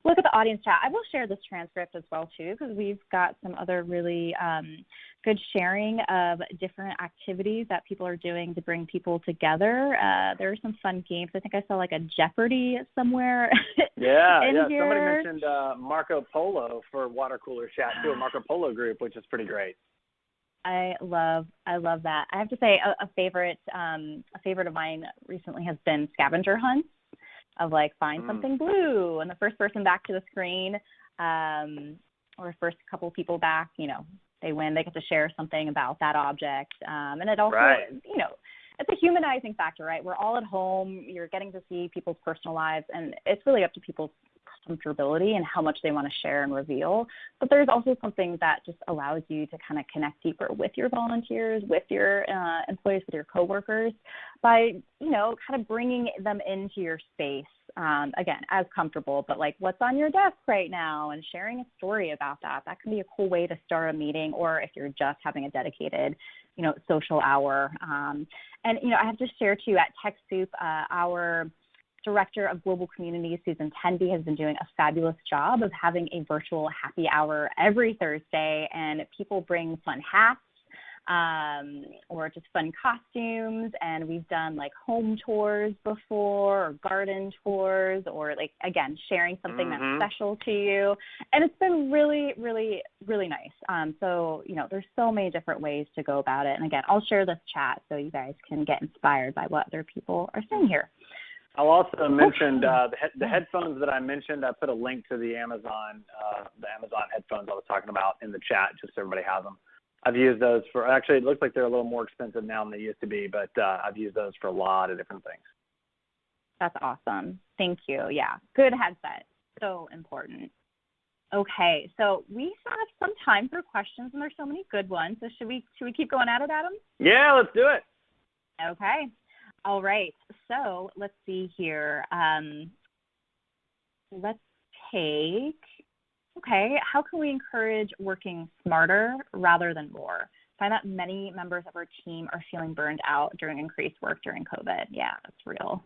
look at the audience chat. I will share this transcript as well, too, because we've got some other really good sharing of different activities that people are doing to bring people together. There are some fun games. I think I saw like a Jeopardy somewhere. Yeah. Here. Somebody mentioned Marco Polo for Water Cooler Chat, too, a Marco Polo group, which is pretty great. I love that. I have to say a favorite of mine recently has been scavenger hunts of like find something blue, and the first person back to the screen, or first couple people back, they win. They get to share something about that object, and it also, it's a humanizing factor, right? We're all at home. You're getting to see people's personal lives, and it's really up to people's comfortability and how much they want to share and reveal. But there's also something that just allows you to kind of connect deeper with your volunteers, with your employees, with your coworkers by, kind of bringing them into your space, again, as comfortable, but like what's on your desk right now and sharing a story about that. That can be a cool way to start a meeting, or if you're just having a dedicated, social hour. And, I have to share too, at TechSoup, our Director of Global Communities, Susan Tenby, has been doing a fabulous job of having a virtual happy hour every Thursday, and people bring fun hats or just fun costumes, and we've done like home tours before, or garden tours, or like, again, sharing something that's special to you, and it's been really, really, really nice. So, there's so many different ways to go about it, and again, I'll share this chat so you guys can get inspired by what other people are saying here. I'll also mention the headphones that I mentioned. I put a link to the Amazon headphones I was talking about in the chat, just so everybody has them. I've used those actually, it looks like they're a little more expensive now than they used to be, but I've used those for a lot of different things. That's awesome. Thank you. Yeah, good headset. So important. Okay, so we have some time for questions, and there's so many good ones. So should we keep going at it, Adam? Yeah, let's do it. Okay. All right, so let's see here. Let's take, how can we encourage working smarter rather than more? find that many members of our team are feeling burned out during increased work during COVID. Yeah, that's real.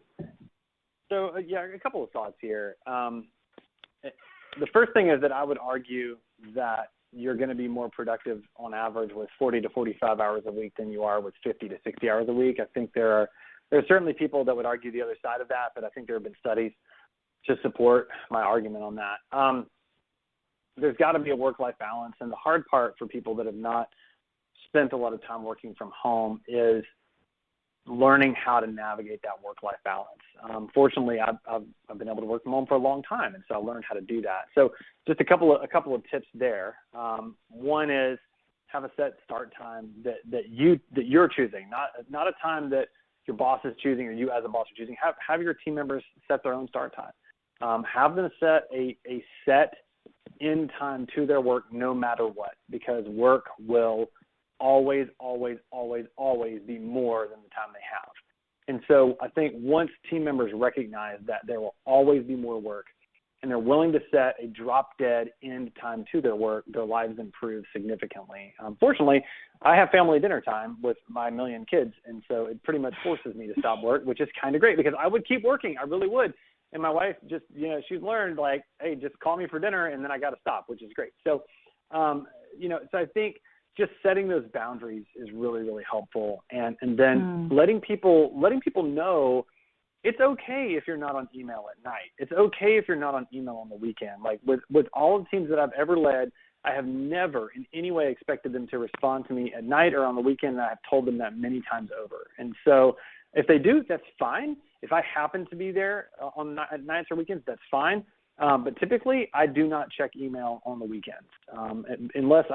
So, a couple of thoughts here. The first thing is that I would argue that you're going to be more productive on average with 40 to 45 hours a week than you are with 50 to 60 hours a week. I think there are certainly people that would argue the other side of that, but I think there have been studies to support my argument on that. There's got to be a work-life balance, and the hard part for people that have not spent a lot of time working from home is learning how to navigate that work-life balance. Fortunately, I've been able to work from home for a long time, and so I learned how to do that. So just a couple of tips there. One is have a set start time that you're choosing, not a time that your boss is choosing or you as a boss are choosing. Have your team members set their own start time. Have them set a set end time to their work no matter what, because work will always be more than the time they have. And so I think once team members recognize that there will always be more work and they're willing to set a drop-dead end time to their work, their lives improve significantly. Fortunately, I have family dinner time with my million kids, and so it pretty much forces me to stop work, which is kind of great because I would keep working. I really would. And my wife just, she's learned, like, hey, just call me for dinner, and then I got to stop, which is great. So, so I think just setting those boundaries is really, really helpful. And then letting people know it's okay if you're not on email at night. It's okay if you're not on email on the weekend. Like with all the teams that I've ever led, I have never in any way expected them to respond to me at night or on the weekend, and I've told them that many times over. And so if they do, that's fine. If I happen to be there at nights or weekends, that's fine. But typically, I do not check email on the weekends unless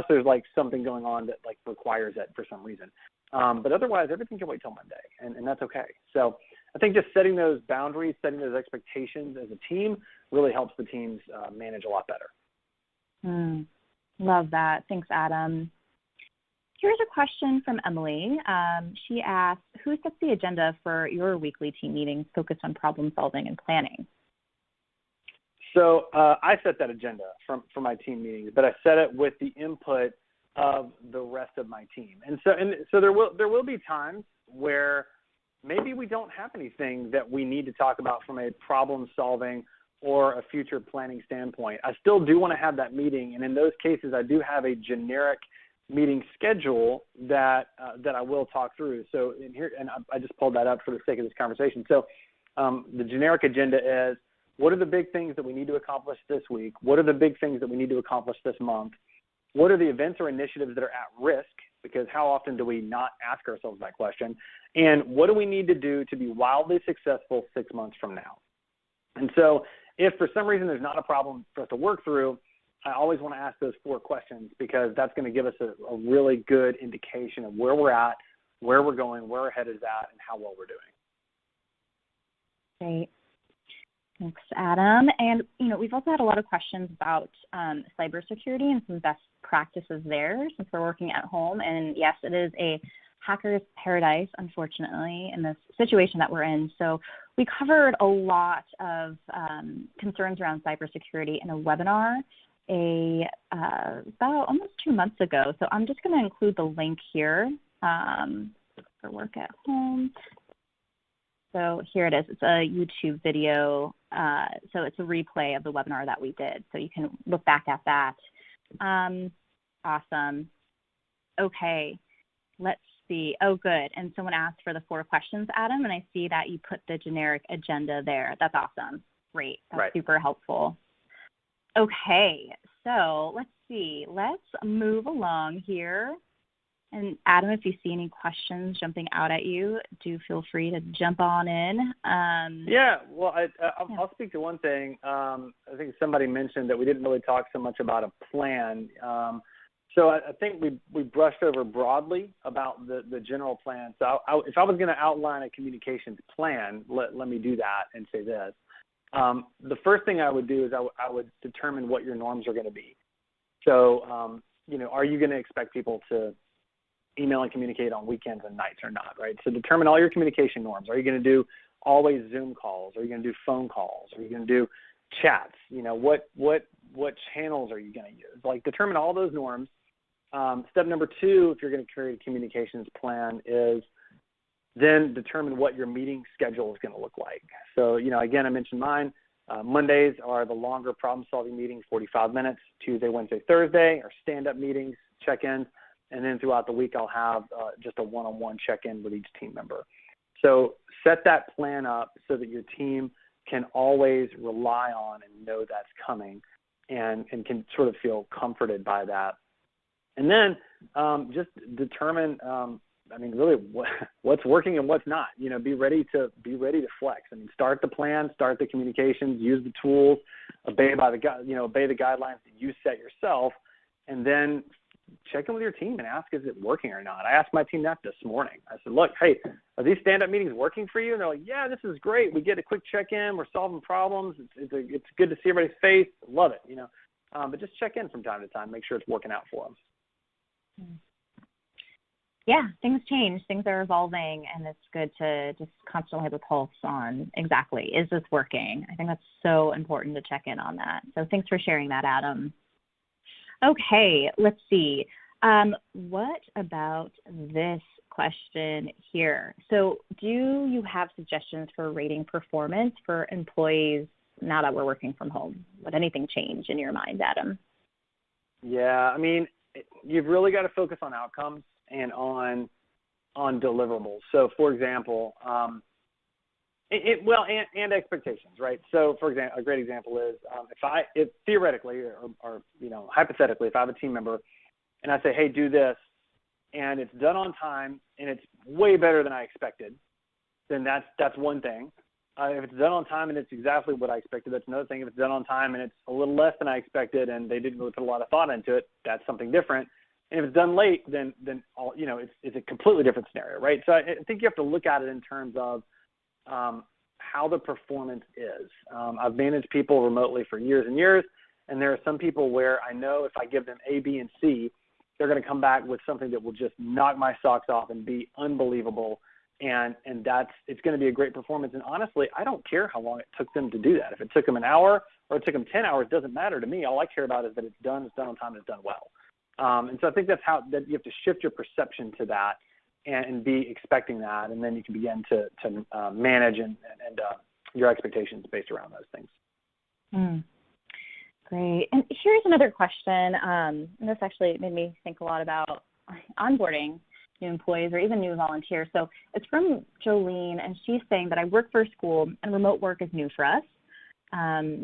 there's like something going on that like requires it for some reason. But otherwise, everything can wait till Monday, and that's okay. So I think just setting those boundaries, setting those expectations as a team really helps the teams manage a lot better. Love that. Thanks, Adam. Here's a question from Emily. She asked, who sets the agenda for your weekly team meetings focused on problem solving and planning? So I set that agenda for my team meetings, but I set it with the input of the rest of my team. And so there will be times where maybe we don't have anything that we need to talk about from a problem solving or a future planning standpoint. I still do want to have that meeting, and in those cases, I do have a generic meeting schedule that I will talk through. So I just pulled that up for the sake of this conversation. So the generic agenda is, what are the big things that we need to accomplish this week? What are the big things that we need to accomplish this month? What are the events or initiatives that are at risk? Because how often do we not ask ourselves that question? And what do we need to do to be wildly successful 6 months from now? And so if for some reason there's not a problem for us to work through, I always want to ask those 4 questions, because that's going to give us a really good indication of where we're at, where we're going, where our head is at, and how well we're doing. Great. Thanks, Adam. And, we've also had a lot of questions about cybersecurity and some best practices there since we're working at home. And yes, it is a hacker's paradise, unfortunately, in this situation that we're in. So we covered a lot of concerns around cybersecurity in a webinar about almost 2 months ago. So I'm just going to include the link here for work at home. So here it is. It's a YouTube video. So it's a replay of the webinar that we did. So you can look back at that. Awesome. Okay, let's see. Oh, good. And someone asked for the 4 questions, Adam, and I see that you put the generic agenda there. That's awesome. Great. That's super helpful. Okay, so let's see. Let's move along here. And Adam, if you see any questions jumping out at you, do feel free to jump on in. I'll speak to one thing. I think somebody mentioned that we didn't really talk so much about a plan. So I think we brushed over broadly about the general plan. So if I was going to outline a communications plan, let me do that and say this. The first thing I would do is I would determine what your norms are going to be. So, are you going to expect people to email and communicate on weekends and nights or not, right? So determine all your communication norms. Are you going to do always Zoom calls? Are you going to do phone calls? Are you going to do chats? What channels are you going to use? Like, determine all those norms. Step number 2, if you're going to create a communications plan, is then determine what your meeting schedule is going to look like. So, again, I mentioned mine. Mondays are the longer problem-solving meetings, 45 minutes. Tuesday, Wednesday, Thursday are stand-up meetings, check-ins. And then throughout the week, I'll have just a one-on-one check-in with each team member. So set that plan up so that your team can always rely on and know that's coming and can sort of feel comforted by that. And then just determine, really what's working and what's not. Be ready to flex. Start the plan, start the communications, use the tools, obey the guidelines that you set yourself, and then check in with your team and ask, is it working or not? I asked my team that this morning. I said, look, hey, are these stand-up meetings working for you? And they're like, yeah, this is great. We get a quick check-in. We're solving problems. It's good to see everybody's face. Love it, But just check in from time to time, make sure it's working out for them. Yeah, things change. Things are evolving, and it's good to just constantly have a pulse on exactly, is this working? I think that's so important to check in on that. So thanks for sharing that, Adam. Okay, let's see. What about this question here? So do you have suggestions for rating performance for employees now that we're working from home? Would anything change in your mind, Adam? Yeah, you've really got to focus on outcomes and on deliverables. So, for example, and expectations, right? So, for example, a great example is if theoretically or hypothetically, if I have a team member and I say, hey, do this, and it's done on time and it's way better than I expected, then that's one thing. If it's done on time and it's exactly what I expected, that's another thing. If it's done on time and it's a little less than I expected and they didn't really put a lot of thought into it, that's something different. And if it's done late, then it's a completely different scenario, right? So I think you have to look at it in terms of how the performance is. I've managed people remotely for years and years, and there are some people where I know if I give them A, B, and C, they're going to come back with something that will just knock my socks off and be unbelievable, and it's going to be a great performance. And honestly, I don't care how long it took them to do that. If it took them an hour or it took them 10 hours, doesn't matter to me. All I care about is that it's done on time, and it's done well. And so I think that's how that you have to shift your perception to that and be expecting that, and then you can begin to manage and your expectations based around those things. Great. And here's another question. And this actually made me think a lot about onboarding new employees or even new volunteers. So it's from Jolene, and she's saying that I work for a school and remote work is new for us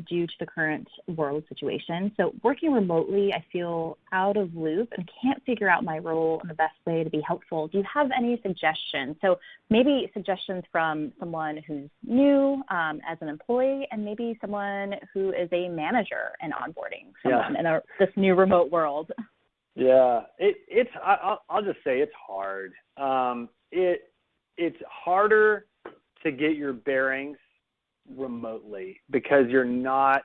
due to the current world situation. So working remotely, I feel out of loop and can't figure out my role and the best way to be helpful. Do you have any suggestions? So maybe suggestions from someone who's new as an employee, and maybe someone who is a manager and onboarding someone in this new remote world. Yeah, I'll just say it's hard. It's harder to get your bearings remotely because you're not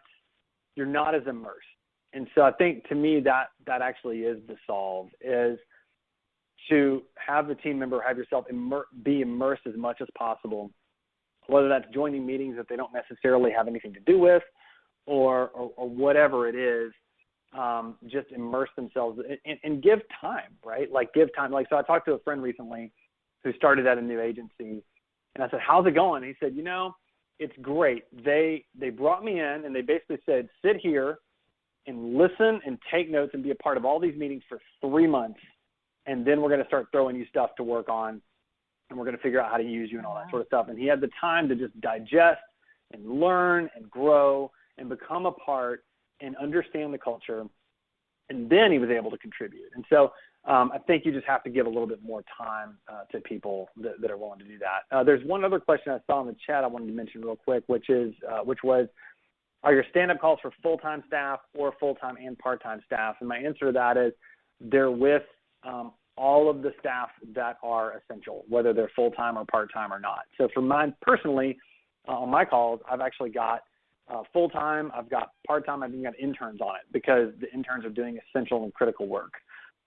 as immersed. And so I think to me that actually is the solve, is to have the team member, have yourself be immersed as much as possible, whether that's joining meetings that they don't necessarily have anything to do with or whatever it is. Just immerse themselves and give time, right? Give time. So I talked to a friend recently who started at a new agency, and I said, how's it going? And he said, it's great. They brought me in and they basically said, sit here and listen and take notes and be a part of all these meetings for 3 months, and then we're going to start throwing you stuff to work on, and we're going to figure out how to use you and all that sort of stuff. And he had the time to just digest and learn and grow and become a part and understand the culture, and then he was able to contribute. And so I think you just have to give a little bit more time to people that are willing to do that. There's one other question I saw in the chat I wanted to mention real quick, which was, are your stand-up calls for full-time staff or full-time and part-time staff? And my answer to that is they're with all of the staff that are essential, whether they're full-time or part-time or not. So for mine personally, on my calls, I've actually got full-time, I've got part-time, I've even got interns on it because the interns are doing essential and critical work.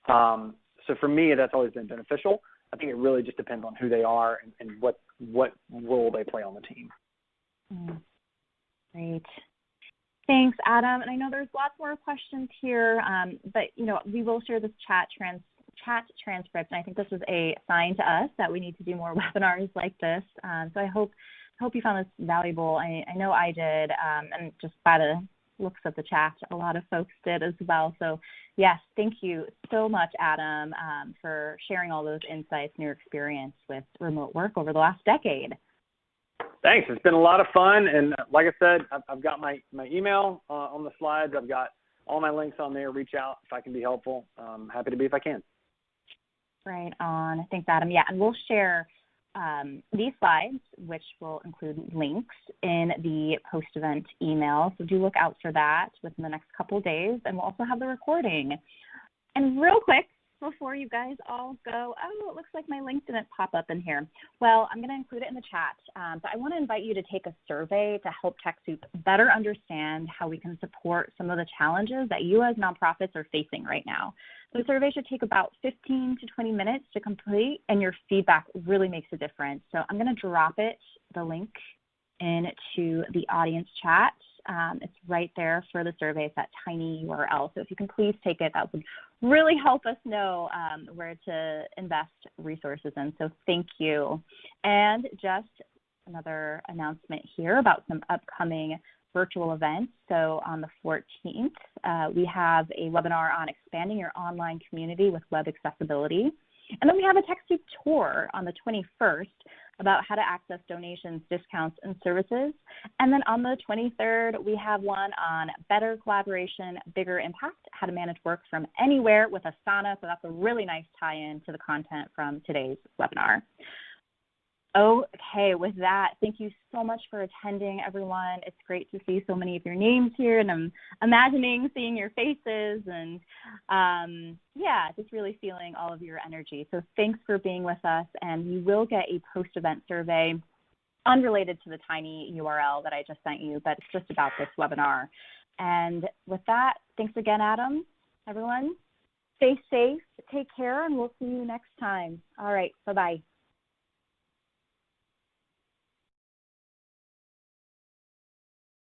So for me, that's always been beneficial. I think it really just depends on who they are and what role they play on the team. Great. Thanks, Adam. And I know there's lots more questions here, but we will share this chat transcript. And I think this is a sign to us that we need to do more webinars like this. So I hope you found this valuable. I know I did, and just by the looks of the chat, a lot of folks did as well. So yes, thank you so much, Adam, for sharing all those insights and your experience with remote work over the last decade. Thanks. It's been a lot of fun. And like I said, I've got my email on the slides. I've got all my links on there. Reach out if I can be helpful. I'm happy to be if I can. Right on. Thanks, Adam. Yeah, and we'll share these slides, which will include links in the post-event email. So do look out for that within the next couple of days. And we'll also have the recording. And real quick, before you guys all go, it looks like my link didn't pop up in here. Well, I'm going to include it in the chat, but I want to invite you to take a survey to help TechSoup better understand how we can support some of the challenges that you as nonprofits are facing right now. The survey should take about 15 to 20 minutes to complete, and your feedback really makes a difference. So I'm going to drop the link into the audience chat. It's right there for the survey. It's that tiny URL. So if you can please take it, that would really help us know where to invest resources in. So thank you. And just another announcement here about some upcoming virtual events. So on the 14th, we have a webinar on expanding your online community with web accessibility. And then we have a TechSoup tour on the 21st about how to access donations, discounts, and services. And then on the 23rd, we have one on better collaboration, bigger impact, how to manage work from anywhere with Asana. So that's a really nice tie-in to the content from today's webinar. Okay, with that, thank you so much for attending, everyone. It's great to see so many of your names here, and I'm imagining seeing your faces and, just really feeling all of your energy. So thanks for being with us, and you will get a post-event survey unrelated to the tiny URL that I just sent you, but it's just about this webinar. And with that, thanks again, Adam. Everyone, stay safe, take care, and we'll see you next time. All right, bye-bye.